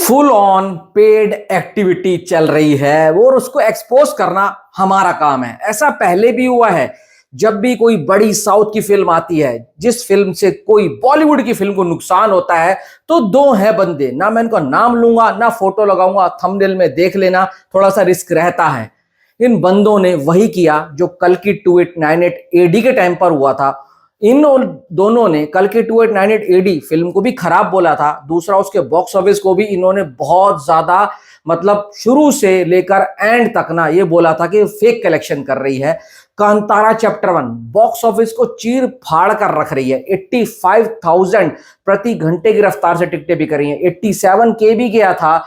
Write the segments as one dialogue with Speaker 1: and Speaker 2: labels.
Speaker 1: Full on paid activity चल रही है और उसको एक्सपोज करना हमारा काम है। ऐसा पहले भी हुआ है। जब भी कोई बड़ी साउथ की फिल्म आती है, जिस फिल्म से कोई बॉलीवुड की फिल्म को नुकसान होता है, तो दो हैं बंदे, ना मैं इनका नाम लूंगा ना फोटो लगाऊंगा, थंबनेल में देख लेना, थोड़ा सा रिस्क रहता है। इन बंदों ने वही किया जो कल की 2898 एडी के टाइम पर हुआ था। इन दोनों ने कल के 2898 एडी फिल्म को भी खराब बोला था, दूसरा उसके बॉक्स ऑफिस को भी इन्होंने बहुत ज्यादा, मतलब शुरू से लेकर एंड तक ना ये बोला था कि फेक कलेक्शन कर रही है। कांतारा चैप्टर 1 बॉक्स ऑफिस को चीर फाड़ कर रख रही है। 85,000 प्रति घंटे की रफ्तार से टिकटें बिक रही हैं। 87 के भी गया था।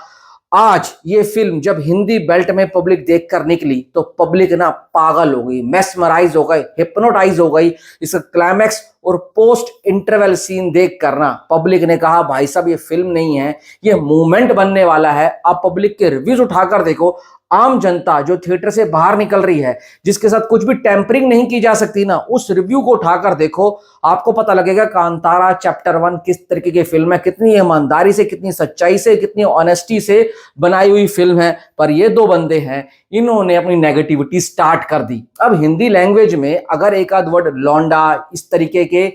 Speaker 1: आज ये फिल्म जब हिंदी बेल्ट में पब्लिक देखकर निकली तो पब्लिक ना पागल हो गई, मेस्मराइज हो गई, हिप्नोटाइज हो गई। इसका क्लाइमैक्स और पोस्ट इंटरवल सीन देख कर ना पब्लिक ने कहा भाई साहब ये फिल्म नहीं है, ये मूवमेंट बनने वाला है। आप पब्लिक के रिव्यूज उठाकर देखो। आम जनता जो थिएटर से बाहर निकल रही है, जिसके साथ कुछ भी टेम्परिंग नहीं की जा सकती ना, उस रिव्यू को उठाकर देखो, आपको पता लगेगा कांतारा चैप्टर 1 किस तरीके की फिल्म है, कितनी ईमानदारी से, कितनी सच्चाई से, कितनी ऑनेस्टी से बनाई हुई फिल्म है। पर ये दो बंदे हैं, इन्होंने अपनी नेगेटिविटी स्टार्ट कर दी। अब हिंदी लैंग्वेज में अगर एक आध वर्ड लौंडा इस तरीके के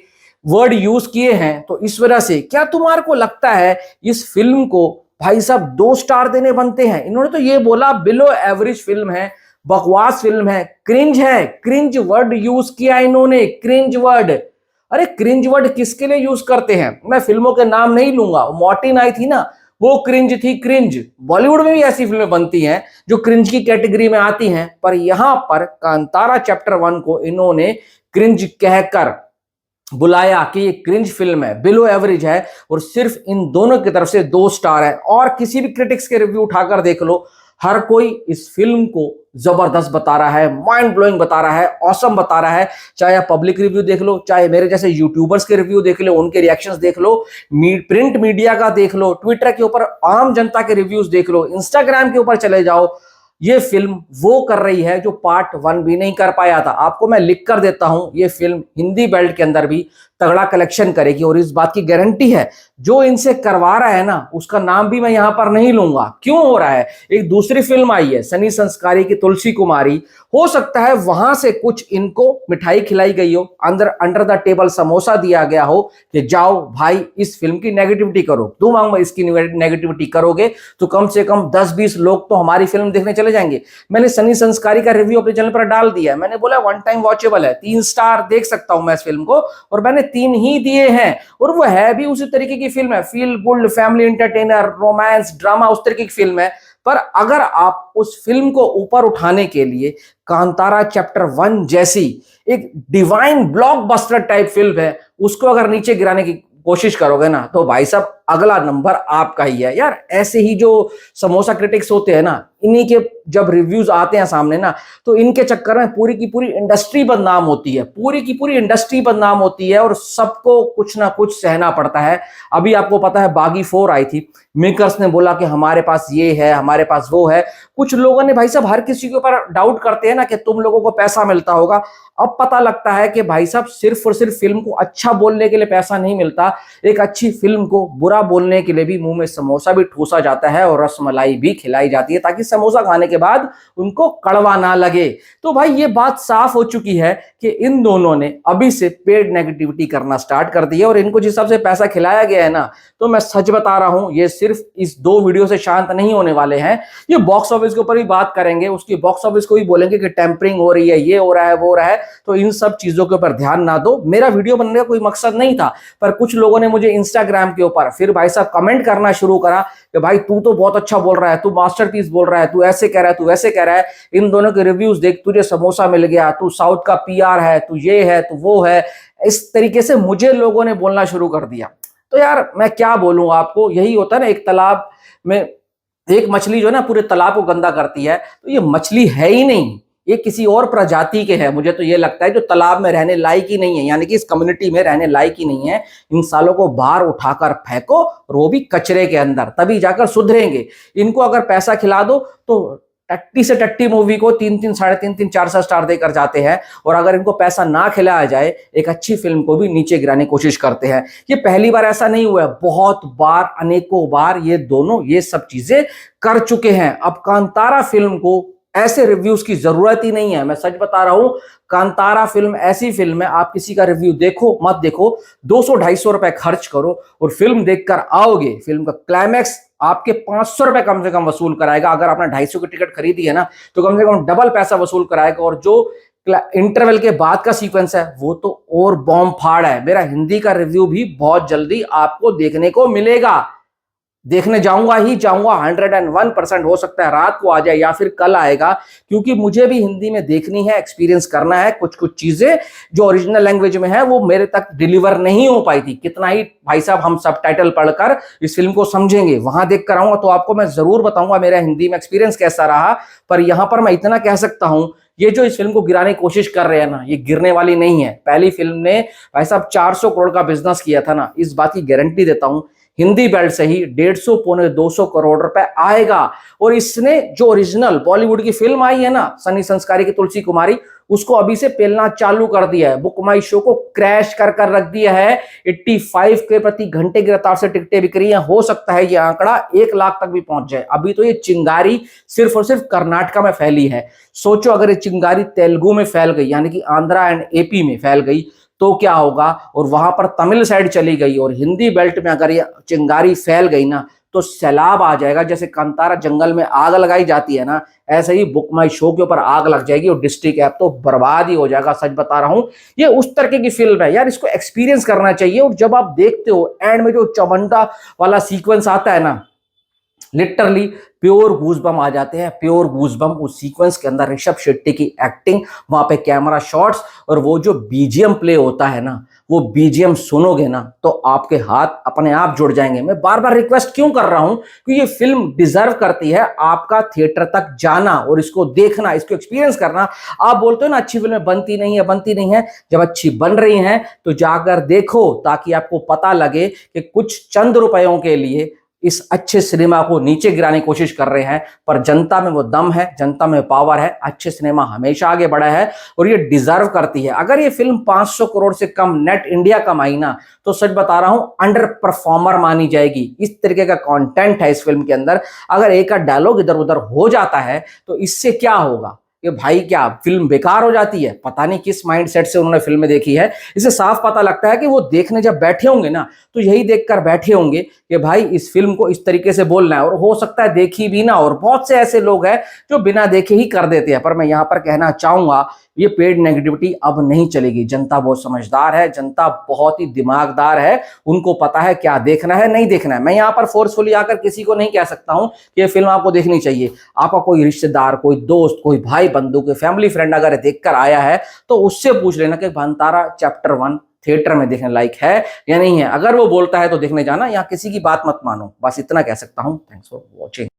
Speaker 1: वर्ड यूज किए हैं तो इस वजह से क्या तुम्हारे को लगता है इस फिल्म को भाई साहब 2 स्टार देने बनते हैं? इन्होंने तो ये बोला बिलो एवरेज फिल्म है, बकवास फिल्म है, क्रिंज है। क्रिंज वर्ड यूज किया इन्होंने, क्रिंज वर्ड। अरे क्रिंज वर्ड किसके लिए यूज करते हैं? मैं फिल्मों के नाम नहीं लूंगा। मॉर्टिन आई थी ना, वो क्रिंज थी, क्रिंज। बॉलीवुड में भी ऐसी फिल्में बनती हैं जो क्रिंज की कैटेगरी में आती हैं, पर यहां पर कांतारा चैप्टर 1 को इन्होंने क्रिंज कहकर बुलाया कि ये क्रिंज फिल्म है, बिलो एवरेज है, और सिर्फ इन दोनों की तरफ से 2 स्टार है। और किसी भी क्रिटिक्स के रिव्यू उठाकर देख लो, हर कोई इस फिल्म को जबरदस्त बता रहा है, माइंड ब्लोइंग बता रहा है, ऑसम बता रहा है। चाहे आप पब्लिक रिव्यू देख लो, चाहे मेरे जैसे यूट्यूबर्स के रिव्यू देख लो, उनके रिएक्शंस देख लो, प्रिंट मीडिया का देख लो, ट्विटर के ऊपर आम जनता के रिव्यूज देख लो, इंस्टाग्राम के ऊपर चले जाओ। ये फिल्म वो कर रही है जो पार्ट 1 भी नहीं कर पाया था। आपको मैं लिख कर देता हूं, ये फिल्म हिंदी बेल्ट के अंदर भी तगड़ा कलेक्शन करेगी, और इस बात की गारंटी है। जो इनसे करवा रहा है ना, उसका नाम भी मैं यहां पर नहीं लूंगा। क्यों हो रहा है? एक दूसरी फिल्म आई है सनी संस्कारी की, तुलसी कुमारी। हो सकता है वहां से कुछ इनको मिठाई खिलाई गई हो, अंडर द टेबल समोसा दिया गया हो कि जाओ भाई इस फिल्म की नेगेटिविटी करो। तुम इसकी नेगेटिविटी करोगे तो कम से कम 10-20 लोग तो हमारी फिल्म देखने चले जाएंगे। मैंने सनी संस्कारी का रिव्यू अपने चैनल पर डाल दिया है। मैंने बोला 1 टाइम वॉचेबल है, 3 स्टार देख सकता हूं मैं इस फिल्म को, और मैंने 3 ही दिए हैं। और वो है भी उसी तरीके की फिल्म है, feel good family entertainer, romance drama, उस तरीके की फिल्म है। पर अगर आप उस फिल्म को ऊपर उठाने के लिए कांतारा चैप्टर 1 जैसी एक डिवाइन ब्लॉकबस्टर टाइप फिल्म है, उसको अगर नीचे गिराने की कोशिश करोगे ना, तो भाई साहब अगला नंबर आपका ही है यार। ऐसे ही जो समोसा क्रिटिक्स होते हैं ना, इन्हीं के जब रिव्यूज आते हैं सामने ना, तो इनके चक्कर में पूरी की पूरी इंडस्ट्री बदनाम होती है, पूरी की पूरी इंडस्ट्री बदनाम होती है, और सबको कुछ ना कुछ सहना पड़ता है। अभी आपको पता है बागी 4 आई थी, मेकर्स ने बोला कि हमारे पास ये है, हमारे पास वो है। कुछ लोगों ने भाई साहब हर किसी के ऊपर डाउट करते हैं ना कि तुम लोगों को पैसा मिलता होगा। अब पता लगता है कि भाई साहब सिर्फ और सिर्फ फिल्म को अच्छा बोलने के लिए पैसा नहीं मिलता, एक अच्छी फिल्म को बुरा बोलने के लिए भी मुंह में समोसा भी ठूसा जाता है और रसमलाई भी खिलाई जाती है, ताकि समोसा खाने के बाद उनको कड़वा ना लगे। तो भाई ये बात साफ हो चुकी है कि इन दोनों ने अभी से पेड नेगेटिविटी करना स्टार्ट कर दी है, और इनको जिस हिसाब से पैसा खिलाया गया है ना, तो मैं सच बता रहा हूं, ये सिर्फ इस 2 वीडियो से शांत नहीं होने वाले हैं। ये बॉक्स ऑफिस के ऊपर भी बात करेंगे, उसकी बॉक्स ऑफिस को भी बोलेंगे कि टेम्परिंग हो रही है, ये हो रहा है, वो हो रहा है। तो इन सब चीजों के ऊपर ध्यान ना दो। मेरा वीडियो बनने का कोई मकसद नहीं था, पर कुछ लोगों ने मुझे इंस्टाग्राम के ऊपर फिर भाई साहब कमेंट करना शुरू करा कि भाई तू तो बहुत अच्छा बोल रहा है, तू मास्टरपीस बोल रहा है, तू ऐसे कह रहा है, तू वैसे कह रहा है, इन दोनों के रिव्यूज देख, तुझे समोसा मिल गया, तू साउथ का पीआर है, तू ये है, तू वो है। इस तरीके से मुझे लोगों ने बोलना शुरू कर दिया। तो यार मैं क्या बोलूं आपको, यही होता है ना, एक तालाब में एक मछली जो है ना पूरे तालाब को गंदा करती है, तो ये मछली है ही नहीं, ये किसी और प्रजाति के है। मुझे तो ये लगता है जो तालाब में रहने लायक ही नहीं है, यानी कि इस कम्युनिटी में रहने लायक ही नहीं है। इन सालों को बाहर उठाकर फेंको, और वो भी कचरे के अंदर, तभी जाकर सुधरेंगे। इनको अगर पैसा खिला दो तो टट्टी से टट्टी मूवी को 3-3, 3.5, 4 स्टार देकर जाते हैं, और अगर इनको पैसा ना खिलाया जाए एक अच्छी फिल्म को भी नीचे गिराने की कोशिश करते हैं। ये पहली बार ऐसा नहीं हुआ है, बहुत बार, अनेकों बार ये दोनों ये सब चीजें कर चुके हैं। अब कांतारा फिल्म को ऐसे रिव्यूज की जरूरत ही नहीं है, मैं सच बता रहा हूं। कांतारा फिल्म ऐसी फिल्म है, आप किसी का रिव्यू देखो मत देखो, 200-250 रुपए खर्च करो और फिल्म देखकर आओगे, फिल्म का क्लाइमैक्स आपके 500 रुपए कम से कम वसूल कराएगा। अगर आपने 250 की टिकट खरीदी है ना, तो कम से कम डबल पैसा वसूल कराएगा। और जो इंटरवल के बाद का सीक्वेंस है वो तो और बॉम्ब फाड़ है। मेरा हिंदी का रिव्यू भी बहुत जल्दी आपको देखने को मिलेगा, देखने जाऊंगा ही जाऊंगा, 101%। हो सकता है रात को आ जाए या फिर कल आएगा, क्योंकि मुझे भी हिंदी में देखनी है, एक्सपीरियंस करना है। कुछ कुछ चीजें जो ओरिजिनल लैंग्वेज में है वो मेरे तक डिलीवर नहीं हो पाई थी। कितना ही भाई साहब हम सबटाइटल पढ़कर इस फिल्म को समझेंगे, वहां देख कर आऊंगा तो आपको मैं जरूर बताऊंगा मेरा हिंदी में एक्सपीरियंस कैसा रहा। पर यहां पर मैं इतना कह सकता हूं, ये जो इस फिल्म को गिराने की कोशिश कर रहे हैं ना, ये गिरने वाली नहीं है। पहली फिल्म ने भाई साहब 400 करोड़ का बिजनेस किया था ना, इस बात की गारंटी देता हूं हिंदी बेल्ट से ही 150 पौने 200 करोड़ रुपए आएगा। और इसने जो ओरिजिनल बॉलीवुड की फिल्म आई है ना, सनी संस्कारी की तुलसी कुमारी, उसको अभी से पेलना चालू कर दिया है। बुक माई शो को क्रैश कर कर रख दिया है। 85 के प्रति घंटे की रफ्तार से टिकटें बिक रही हैं। हो सकता है ये आंकड़ा 1 लाख तक भी पहुंच जाए। अभी तो ये चिंगारी सिर्फ और सिर्फ कर्नाटका में फैली है। सोचो अगर ये चिंगारी तेलुगु में फैल गई, यानी कि आंध्रा एंड एपी में फैल गई, तो क्या होगा। और वहां पर तमिल साइड चली गई और हिंदी बेल्ट में अगर ये चिंगारी फैल गई ना, तो सैलाब आ जाएगा। जैसे कांतारा जंगल में आग लगाई जाती है ना, ऐसे ही बुक माई शो के ऊपर आग लग जाएगी और डिस्ट्रिक्ट ऐप तो बर्बाद ही हो जाएगा। सच बता रहा हूं, ये उस तरह की फिल्म है यार, इसको एक्सपीरियंस करना चाहिए। और जब आप देखते हो एंड में जो चमंडा वाला सीक्वेंस आता है ना, लिटरली प्योर गूजबम आ जाते हैं, प्योर गूजबम। उस सीक्वेंस के अंदर ऋषभ शेट्टी की एक्टिंग, वहां पे कैमरा शॉट्स और वो जो बीजीएम प्ले होता है ना, वो बीजीएम सुनोगे ना तो आपके हाथ अपने आप जुड़ जाएंगे। मैं बार बार रिक्वेस्ट क्यों कर रहा हूं, क्योंकि ये फिल्म डिजर्व करती है आपका थिएटर तक जाना और इसको देखना, इसको एक्सपीरियंस करना। आप बोलते हो ना अच्छी फिल्में बनती नहीं है, बनती नहीं है। जब अच्छी बन रही हैं तो जाकर देखो, ताकि आपको पता लगे कि कुछ चंद रुपयों के लिए इस अच्छे सिनेमा को नीचे गिराने की कोशिश कर रहे हैं। पर जनता में वो दम है, जनता में पावर है। अच्छे सिनेमा हमेशा आगे बढ़ा है और ये डिजर्व करती है। अगर ये फिल्म 500 करोड़ से कम नेट इंडिया कमाई ना, तो सच बता रहा हूं अंडर परफॉर्मर मानी जाएगी। इस तरीके का कंटेंट है इस फिल्म के अंदर। अगर एक का डायलॉग इधर उधर हो जाता है तो इससे क्या होगा कि भाई क्या फिल्म बेकार हो जाती है। पता नहीं किस माइंडसेट से उन्होंने फिल्में देखी है। इससे साफ पता लगता है कि वो देखने जब बैठे होंगे ना, तो यही देखकर बैठे होंगे कि भाई इस फिल्म को इस तरीके से बोलना है। और हो सकता है देखी भी ना, और बहुत से ऐसे लोग हैं जो बिना देखे ही कर देते हैं। पर मैं यहां पर कहना चाहूंगा, ये पेड नेगेटिविटी अब नहीं चलेगी। जनता बहुत समझदार है, जनता बहुत ही दिमागदार है, उनको पता है क्या देखना है नहीं देखना है। मैं यहां पर फोर्सफुली आकर किसी को नहीं कह सकता हूं कि ये फिल्म आपको देखनी चाहिए। आपका कोई रिश्तेदार, कोई दोस्त, कोई भाई बंधु, कोई फैमिली फ्रेंड अगर देखकर आया है तो उससे पूछ लेना कि कांतारा चैप्टर 1 थिएटर में देखने लायक है या नहीं है। अगर वो बोलता है तो देखने जाना, यहाँ किसी की बात मत मानो। बस इतना कह सकता हूं। Thanks for watching.